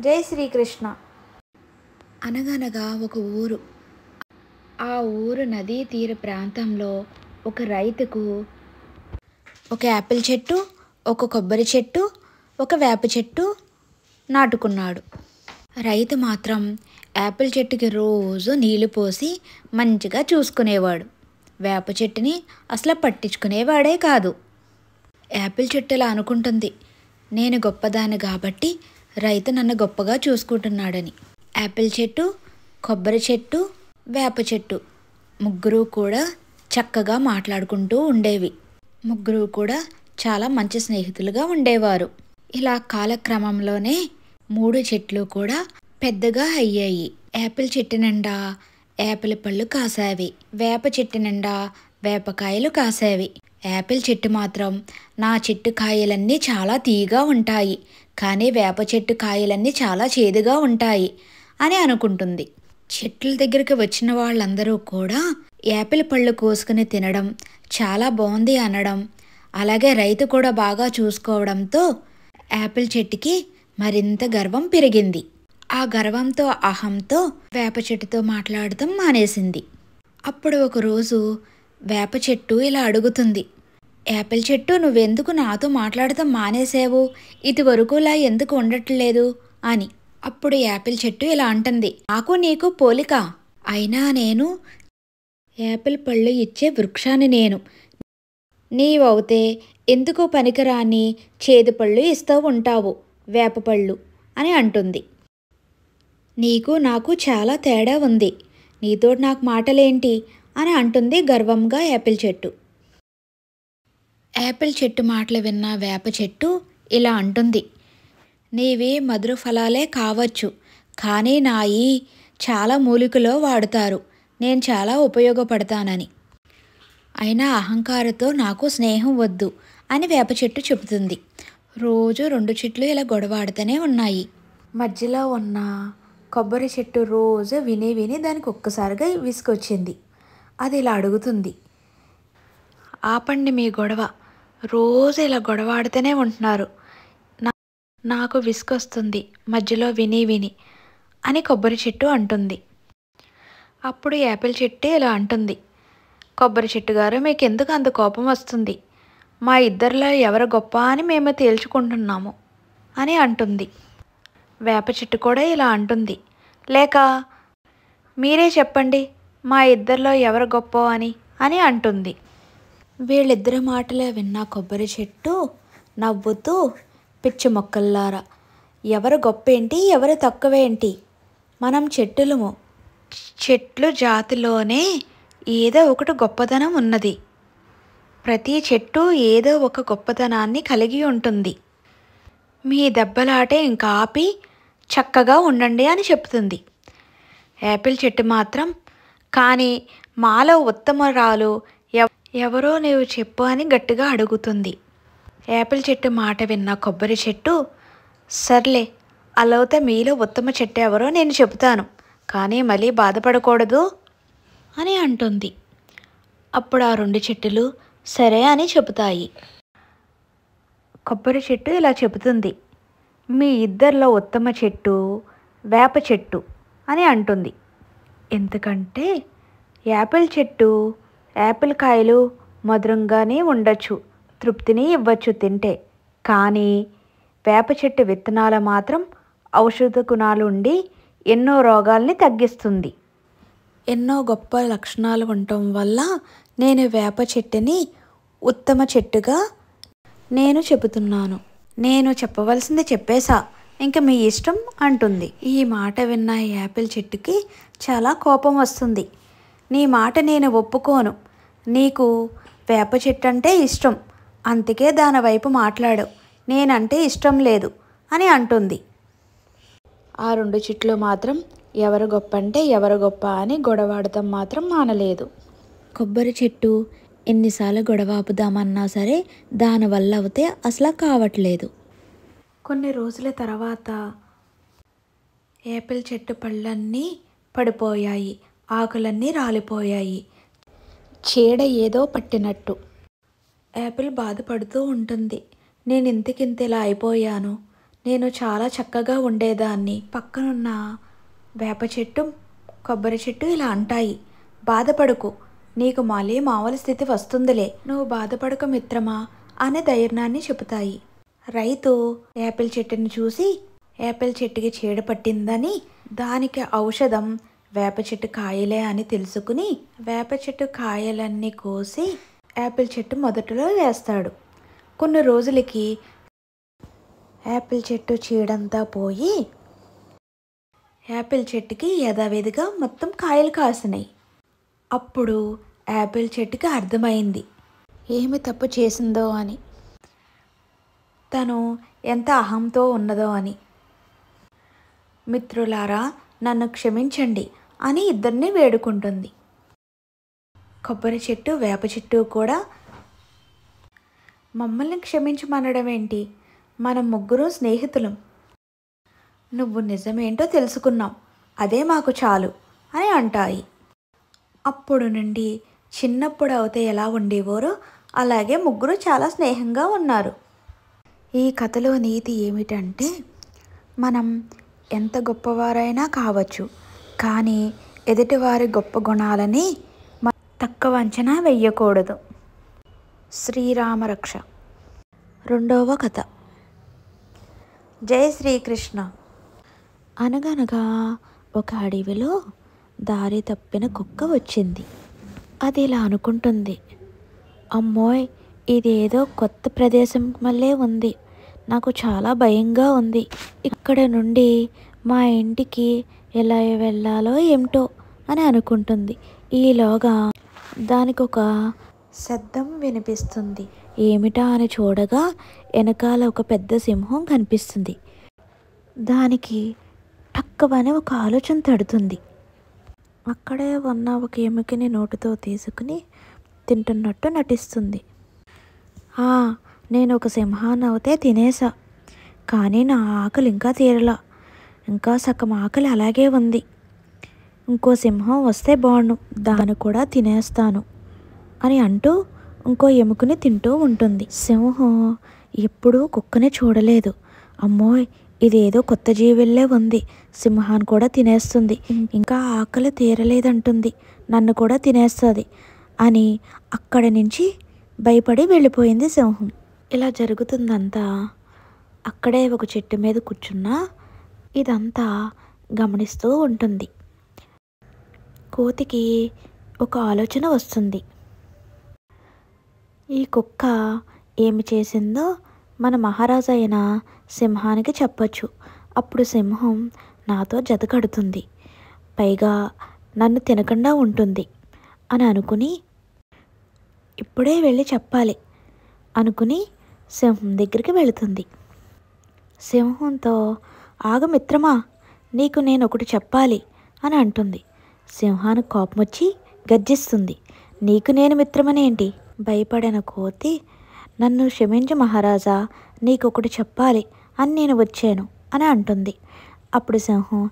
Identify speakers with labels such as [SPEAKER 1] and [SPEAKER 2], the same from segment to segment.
[SPEAKER 1] జై శ్రీకృష్ణ.
[SPEAKER 2] అనగనగా ఒక ఊరు. ఆ ఊరు నదీ తీర ప్రాంతంలో ఒక రైతుకు ఒక యాపిల్ చెట్టు, ఒక కొబ్బరి చెట్టు, ఒక వేప చెట్టు నాటుకున్నాడు. రైతు మాత్రం యాపిల్ చెట్టుకి రోజు నీళ్లు పోసి మంచిగా చూసుకునేవాడు. వేప చెట్టుని అసలు పట్టించుకునేవాడే కాదు. యాపిల్ చెట్టు ఇలా అనుకుంటుంది, నేను గొప్పదాన్ని కాబట్టి రైతు నన్ను గొప్పగా చూసుకుంటున్నాడని. యాపిల్ చెట్టు, కొబ్బరి చెట్టు, వేప చెట్టు ముగ్గురు కూడా చక్కగా మాట్లాడుకుంటూ ఉండేవి. ముగ్గురు కూడా చాలా మంచి స్నేహితులుగా ఉండేవారు. ఇలా కాలక్రమంలోనే 3 చెట్లు కూడా పెద్దగా అయ్యాయి. యాపిల్ చెట్టు నిండా యాపిల్ పళ్ళు కాసావి. వేప చెట్టు నిండా వేపకాయలు కాసావి. యాపిల్ చెట్టు మాత్రం నా చెట్టు కాయలన్నీ చాలా తీయగా ఉంటాయి, కానీ వేప చెట్టు కాయలన్నీ చాలా చేదుగా ఉంటాయి అని అనుకుంటుంది. చెట్ల దగ్గరికి వచ్చిన వాళ్ళందరూ కూడా యాపిల్ పళ్ళు కోసుకుని తినడం చాలా బాగుంది అనడం, అలాగే రైతు కూడా బాగా చూసుకోవడంతో యాపిల్ చెట్టుకి మరింత గర్వం పెరిగింది. ఆ గర్వంతో, అహంతో వేప చెట్టుతో మాట్లాడటం మానేసింది. అప్పుడు ఒకరోజు వేప చెట్టు ఇలా అడుగుతుంది, యాపిల్ చెట్టు, నువ్వెందుకు నాతో మాట్లాడటం మానేసావు? ఇదివరకులా ఎందుకు ఉండట్లేదు అని. అప్పుడు యాపిల్ చెట్టు ఇలా అంటుంది, నాకు నీకు పోలిక, అయినా నేను యాపిల్ పళ్ళు ఇచ్చే వృక్షాన్ని నేను. నీవవుతే ఎందుకు పనికిరాని చేదు పళ్ళు ఇస్తూ ఉంటావు, వేప పళ్ళు అని అంటుంది. నీకు నాకు చాలా తేడా ఉంది, నీతో నాకు మాటలేంటి అని అంటుంది గర్వంగా యాపిల్ చెట్టు. యాపిల్ చెట్టు మాటలు విన్న వేప చెట్టు ఇలా అంటుంది, నీవి మధుర ఫలాలే కావచ్చు, కానీ నాయి చాలా మూలికలో వాడుతారు, నేను చాలా ఉపయోగపడతానని. అయినా అహంకారంతో నాకు స్నేహం వద్దు అని వేప చెట్టు చెబుతుంది. రోజు 2 చెట్లు ఇలా గొడవాడుతూనే ఉన్నాయి. మధ్యలో ఉన్న కొబ్బరి చెట్టు రోజు విని విని దానికి ఒక్కసారిగా విసుకొచ్చింది. అది ఇలా అడుగుతుంది, ఆపండి మీ గొడవ, రోజు ఇలా గొడవాడుతూనే ఉంటున్నారు, నాకు విసుకొస్తుంది మధ్యలో విని విని అని కొబ్బరి చెట్టు అంటుంది. అప్పుడు యాపిల్ చెట్టు ఇలా అంటుంది, కొబ్బరి చెట్టు గారు, మీకు ఎందుకు అంత కోపం వస్తుంది? మా ఇద్దరిలో ఎవరు గొప్ప అని మేము తేల్చుకుంటున్నాము అని అంటుంది. వేప చెట్టు కూడా ఇలా అంటుంది, లేక మీరే చెప్పండి మా ఇద్దరిలో ఎవరు గొప్ప అని అంటుంది. వీళ్ళిద్దరి మాటలే విన్న కొబ్బరి చెట్టు నవ్వుతూ, పిచ్చి మొక్కల్లారా, ఎవరు గొప్పేంటి ఎవరు తక్కువేంటి, మనం చెట్టులము, చెట్లు జాతిలోనే ఏదో ఒకటి గొప్పదనం ఉన్నది, ప్రతి చెట్టు ఏదో ఒక గొప్పతనాన్ని కలిగి ఉంటుంది, మీ దెబ్బలాటే ఇంకా ఆపి చక్కగా ఉండండి అని చెప్తుంది. యాపిల్ చెట్టు మాత్రం, కానీ మాలో ఉత్తమరాలు ఎవరో నీవు చెప్పు అని గట్టిగా అడుగుతుంది. యాపిల్ చెట్టు మాట విన్న కొబ్బరి చెట్టు, సర్లే, అలాతే మీలో ఉత్తమ చెట్టు ఎవరో నేను చెబుతాను, కానీ మళ్ళీ బాధపడకూడదు అని అంటుంది. అప్పుడు ఆ 2 చెట్టులు సరే అని చెబుతాయి. కొబ్బరి చెట్టు ఇలా చెబుతుంది, మీ ఇద్దరిలో ఉత్తమ చెట్టు వేప చెట్టు అని అంటుంది. ఎందుకంటే యాపిల్ చెట్టు యాపిల్ కాయలు మధురంగానే ఉండొచ్చు, తృప్తిని ఇవ్వచ్చు తింటే, కానీ వేప చెట్టు విత్తనాలు మాత్రం ఔషధ గుణాలు ఉండి ఎన్నో రోగాల్ని తగ్గిస్తుంది. ఎన్నో గొప్ప లక్షణాలు ఉండటం వల్ల నేను వేప చెట్టుని ఉత్తమ చెట్టుగా నేను చెబుతున్నాను. నేను చెప్పవలసింది చెప్పేశా, ఇంక మీ ఇష్టం అంటుంది. ఈ మాట విన్న యాపిల్ చెట్టుకి చాలా కోపం వస్తుంది. నీ మాట నేను ఒప్పుకోను, నీకు వేప చెట్టు అంటే ఇష్టం, అందుకే దాని వైపు మాట్లాడు, నేనంటే ఇష్టం లేదు అని అంటుంది. ఆ 2 చెట్లు మాత్రం ఎవరు గొప్ప అంటే ఎవరు గొప్ప అని గొడవాడటం మాత్రం మానలేదు. కొబ్బరి చెట్టు ఎన్నిసార్లు గొడవ ఆపుదామన్నా సరే దానివల్ల అవుతే అసలు కావట్లేదు. కొన్ని రోజుల తర్వాత యాపిల్ చెట్టు పళ్ళన్నీ పడిపోయాయి, ఆకులన్నీ రాలిపోయాయి, చీడ ఏదో పట్టినట్టు. యాపిల్ బాధపడుతూ ఉంటుంది, నేను ఇంతకింత ఇలా అయిపోయాను, నేను చాలా చక్కగా ఉండేదాన్ని. పక్కనున్న వేప చెట్టు, కొబ్బరి చెట్టు ఇలా అంటాయి, బాధపడకు, నీకు మళ్ళీ మామూలు స్థితి వస్తుందిలే, నువ్వు బాధపడకు మిత్రమా అనే ధైర్యాన్ని చెబుతాయి. రైతు యాపిల్ చెట్టుని చూసి యాపిల్ చెట్టుకి చీడ పట్టిందని, దానికి ఔషధం వేప చెట్టు కాయలే అని తెలుసుకుని వేప చెట్టు కాయలన్నీ కోసి యాపిల్ చెట్టు మొదట్లో వేస్తాడు. కొన్ని రోజులకి యాపిల్ చెట్టు చీడంతా పోయి యాపిల్ చెట్టుకి యథావిధిగా మొత్తం కాయలు కాసినాయి. అప్పుడు యాపిల్ చెట్టుకి అర్థమైంది ఏమి తప్పు చేసిందో అని, తను ఎంత అహంతో ఉన్నదో అని. మిత్రులారా, నన్ను క్షమించండి అని ఇద్దరిని వేడుకుంటుంది. కొబ్బరి చెట్టు, వేప చెట్టు కూడా మమ్మల్ని క్షమించమనడం ఏంటి, మనం ముగ్గురు స్నేహితులం, నువ్వు నిజమేంటో తెలుసుకున్నాం, అదే మాకు చాలు అని అంటాయి. అప్పుడు నుండి చిన్నప్పుడు అయితే ఎలా ఉండేవారో అలాగే ముగ్గురు చాలా స్నేహంగా ఉన్నారు. ఈ కథలో నీతి ఏమిటంటే, మనం ఎంత గొప్పవారైనా కావచ్చు, కానీ ఎదుటివారి గొప్ప గుణాలని తక్కువ అంచనా వెయ్యకూడదు. శ్రీరామరక్ష. రెండవ కథ. జై శ్రీకృష్ణ. అనగనగా ఒక అడవిలో దారి తప్పిన కుక్క వచ్చింది. అది ఇలా అనుకుంటుంది, అమ్మోయ్, ఇదేదో కొత్త ప్రదేశం వల్లే ఉంది, నాకు చాలా భయంగా ఉంది, ఇక్కడ నుండి మా ఇంటికి ఎలా వెళ్ళాలో ఏమిటో అని అనుకుంటుంది. ఈలోగా దానికి ఒక శబ్దం వినిపిస్తుంది. ఏమిటా అని చూడగా వెనకాల ఒక పెద్ద సింహం కనిపిస్తుంది. దానికి టక్కవని ఒక ఆలోచన తడుతుంది. అక్కడే ఉన్న ఒక ఎముకని నోటితో తీసుకుని తింటున్నట్టు నటిస్తుంది. నేను ఒక సింహాన్ని అవుతే తినేసా, కానీ నా ఆకలి ఇంకా తీరలా, ఇంకా సగం ఆకలి అలాగే ఉంది, ఇంకో సింహం వస్తే బాగుండు, దాన్ని కూడా తినేస్తాను అని అంటూ ఇంకో ఎముకని తింటూ ఉంటుంది. సింహం ఎప్పుడూ కుక్కని చూడలేదు. అమ్మోయ్, ఇదేదో కొత్త జీవిల్లే ఉంది, సింహాన్ని కూడా తినేస్తుంది, ఇంకా ఆకలి తీరలేదంటుంది, నన్ను కూడా తినేస్తుంది అని అక్కడి నుంచి భయపడి వెళ్ళిపోయింది సింహం. ఇలా జరుగుతుందంతా అక్కడే ఒక చెట్టు మీద కూర్చున్నా ఇదంతా గమనిస్తూ ఉంటుంది. కోతికి ఒక ఆలోచన వస్తుంది. ఈ కుక్క ఏమి చేసిందో మన మహారాజు అయిన సింహానికి చెప్పచ్చు. అప్పుడు సింహం నాతో జత కడుతుంది, పైగా నన్ను తినకుండా ఉంటుంది అని అనుకుని ఇప్పుడే వెళ్ళి చెప్పాలి అనుకుని సింహం దగ్గరికి వెళుతుంది. సింహంతో, ఆగు మిత్రమా, నీకు నేను ఒకటి చెప్పాలి అని అంటుంది. సింహానికి కోపం వచ్చి గర్జిస్తుంది, నీకు నేను మిత్రమనేంటి? భయపడిన కోతి, నన్ను క్షమించు మహారాజా, నీకొకటి చెప్పాలి అని నేను వచ్చాను అని అంటుంది. అప్పుడు సింహం,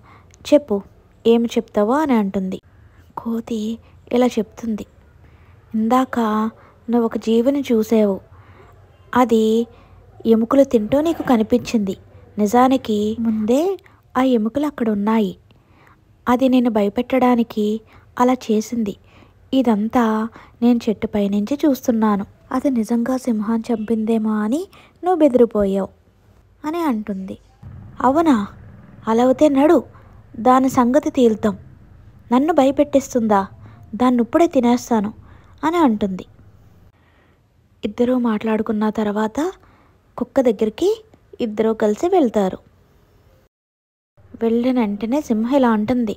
[SPEAKER 2] చెప్పు, ఏమి చెప్తావో అని అంటుంది. కోతి ఇలా చెప్తుంది, ఇందాక నువ్వు ఒక జీవిని చూసావు, అది ఎముకలు తింటూ నీకు కనిపించింది, నిజానికి ముందే ఆ ఎముకలు అక్కడ ఉన్నాయి, అది నేను భయపెట్టడానికి అలా చేసింది, ఇదంతా నేను చెట్టుపై నుంచి చూస్తున్నాను, అది నిజంగా సింహం చంపిందేమో అని నువ్వు బెదిరిపోయావు అని అంటుంది. అవునా, అలా అయితే నడు, దాని సంగతి తేలుతాం, నన్ను భయపెట్టిస్తుందా, దాన్ని ఇప్పుడే తినేస్తాను అని అంటుంది. ఇద్దరూ మాట్లాడుకున్న తర్వాత కుక్క దగ్గరికి ఇద్దరూ కలిసి వెళ్తారు. వెళ్ళిన వెంటనే సింహం ఇలా అంటుంది,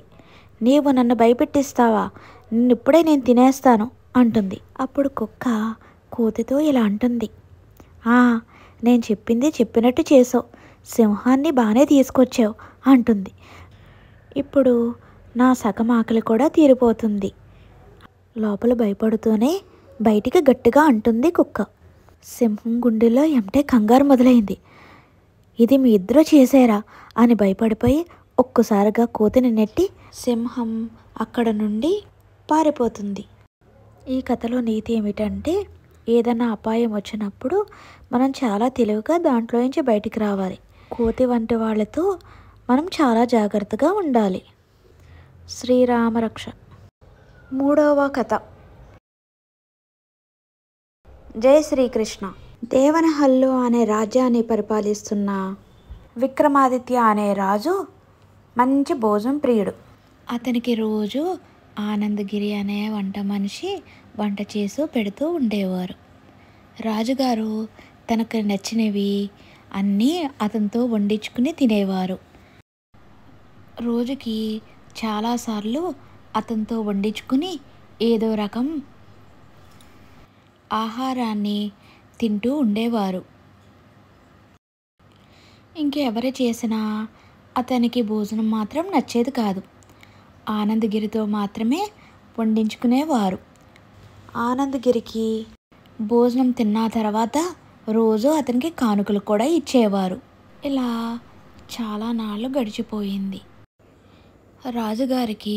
[SPEAKER 2] నీవు నన్ను భయపెట్టిస్తావా, నిన్నిప్పుడే నేను తినేస్తాను అంటుంది. అప్పుడు కుక్క కోతితో ఇలా అంటుంది, నేను చెప్పింది చెప్పినట్టు చేసావు, సింహాన్ని బాగానే తీసుకొచ్చావు అంటుంది. ఇప్పుడు నా సగం ఆకలి కూడా తీరిపోతుంది. లోపల భయపడుతూనే బయటికి గట్టిగా అంటుంది కుక్క. సింహం గుండెల్లో ఎంటే కంగారు మొదలైంది. ఇది మీ ఇద్దరూ చేశారా అని భయపడిపోయి ఒక్కసారిగా కోతిని నెట్టి సింహం అక్కడ నుండి పారిపోతుంది. ఈ కథలో నీతి ఏమిటంటే, ఏదైనా అపాయం వచ్చినప్పుడు మనం చాలా తెలివిగా దాంట్లో నుంచి బయటికి రావాలి. కోతి వంటి వాళ్ళతో మనం చాలా జాగ్రత్తగా ఉండాలి. శ్రీరామరక్ష. మూడవ కథ. జై శ్రీకృష్ణ. దేవనహల్లు అనే రాజ్యాన్ని పరిపాలిస్తున్న విక్రమాదిత్య అనే రాజు మంచి భోజనం ప్రియుడు. అతనికి రోజు ఆనందగిరి అనే వంట మనిషి వంట చేసి పెడుతూ ఉండేవారు. రాజుగారు తనకు నచ్చినవి అన్నీ అతనితో వండించుకుని తినేవారు. రోజుకి చాలాసార్లు అతనితో వండించుకుని ఏదో రకం ఆహారాన్ని తింటూ ఉండేవారు. ఇంకెవరు చేసినా అతనికి భోజనం మాత్రం నచ్చేది కాదు. ఆనందగిరితో మాత్రమే వండించుకునేవారు. ఆనందగిరికి భోజనం తిన్న తర్వాత రోజు అతనికి కానుకలు కూడా ఇచ్చేవారు. ఇలా చాలా నాళ్ళు గడిచిపోయింది. రాజుగారికి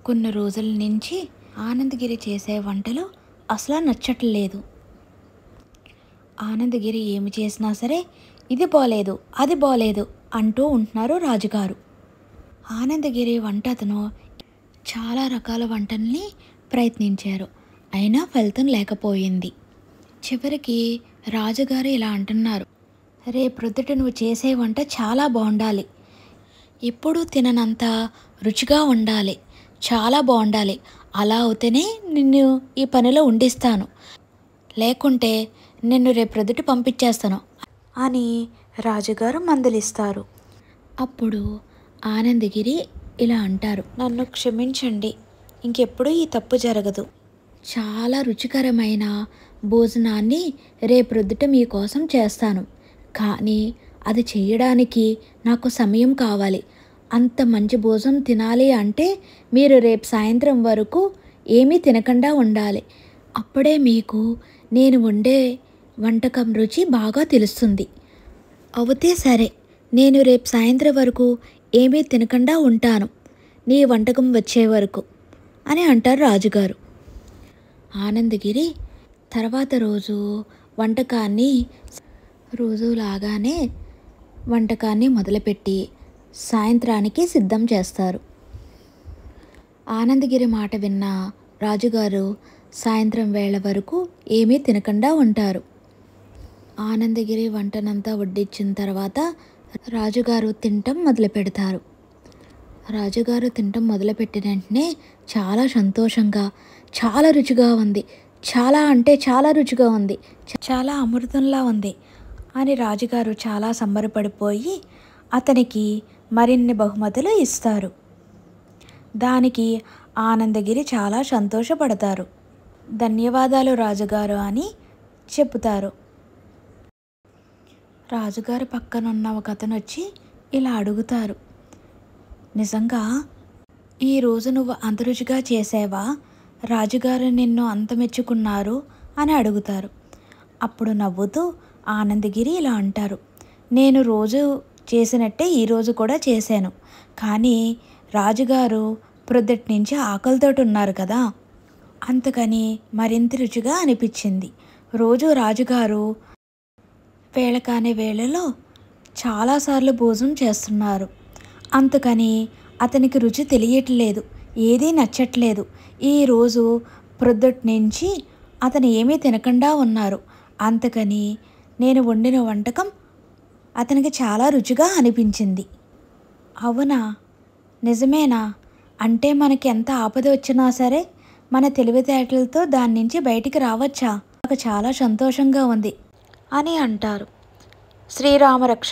[SPEAKER 2] కొన్ని రోజుల నుంచి ఆనందగిరి చేసే వంటలు అసలు నచ్చట్లేదు. ఆనందగిరి ఏమి చేసినా సరే ఇది బాలేదు, అది బాలేదు అంటూ ఉంటున్నారు రాజుగారు. ఆనందగిరి వంట అతను చాలా రకాల వంటల్ని ప్రయత్నించారు, అయినా ఫలితం లేకపోయింది. చివరికి రాజుగారు ఇలా అంటున్నారు, రేపొద్దుట నువ్వు చేసే వంట చాలా బాగుండాలి, ఎప్పుడూ తిననంత రుచిగా ఉండాలి, చాలా బాగుండాలి. అలా అవుతేనే నిన్ను ఈ పనిలో ఉండిస్తాను, లేకుంటే నిన్ను రేపొద్దుట పంపించేస్తాను అని రాజుగారు మందలిస్తారు. అప్పుడు ఆనందగిరి ఇలా అంటారు, నన్ను క్షమించండి, ఇంకెప్పుడు ఈ తప్పు జరగదు. చాలా రుచికరమైన భోజనాన్ని రేపొద్దుట మీకోసం చేస్తాను, కానీ అది చేయడానికి నాకు సమయం కావాలి. అంత మంచి భోజనం తినాలి అంటే మీరు రేపు సాయంత్రం వరకు ఏమీ తినకుండా ఉండాలి. అప్పుడే మీకు నేను వండే వంటకం రుచి బాగా తెలుస్తుంది. అవుతే సరే, నేను రేపు సాయంత్రం వరకు ఏమీ తినకుండా ఉంటాను నీ వంటకం వచ్చే వరకు అని అంటారు రాజుగారు. ఆనందగిరి తర్వాత రోజు వంటకాన్ని రోజులాగానే వంటకాన్ని మొదలుపెట్టి సాయంత్రానికి సిద్ధం చేస్తారు. ఆనందగిరి మాట విన్న రాజుగారు సాయంత్రం వేళ వరకు ఏమీ తినకుండా ఉంటారు. ఆనందగిరి వంటనంతా వడ్డించిన తర్వాత రాజుగారు తినటం మొదలు పెడతారు. రాజుగారు తినటం మొదలుపెట్టిన వెంటనే చాలా సంతోషంగా, చాలా రుచిగా ఉంది, చాలా అంటే చాలా రుచిగా ఉంది, చాలా అమృతంలా ఉంది అని రాజుగారు చాలా సంబరపడిపోయి అతనికి మరిన్ని బహుమతులు ఇస్తారు. దానికి ఆనందగిరి చాలా సంతోషపడతారు. ధన్యవాదాలు రాజుగారు అని చెబుతారు. రాజుగారు పక్కనున్న ఒక అతను వచ్చి ఇలా అడుగుతారు, నిజంగా ఈరోజు నువ్వు అంత రుచిగా చేసావా? రాజుగారు నిన్ను అంత మెచ్చుకున్నారు అని అడుగుతారు. అప్పుడు నవ్వుతూ ఆనందగిరి ఇలా అంటారు, నేను రోజు చేసినట్టే ఈరోజు కూడా చేశాను, కానీ రాజుగారు ప్రొద్దుటి నుంచి ఆకలితోటి ఉన్నారు కదా, అందుకని మరింత రుచిగా అనిపించింది. రోజు రాజుగారు వేళకాని వేళలో చాలాసార్లు భోజనం చేస్తున్నారు, అందుకని అతనికి రుచి తెలియట్లేదు, ఏదీ నచ్చట్లేదు. ఈరోజు ప్రొద్దుటి నుంచి అతను ఏమీ తినకుండా ఉన్నారు, అందుకని నేను వండిన వంటకం అతనికి చాలా రుచిగా అనిపించింది. అవునా, నిజమేనా? అంటే మనకి ఎంత ఆపద వచ్చినా సరే మన తెలివితేటలతో దాని నుంచి బయటికి రావచ్చా? నాకు చాలా సంతోషంగా ఉంది అని అంటారు. శ్రీరామరక్ష.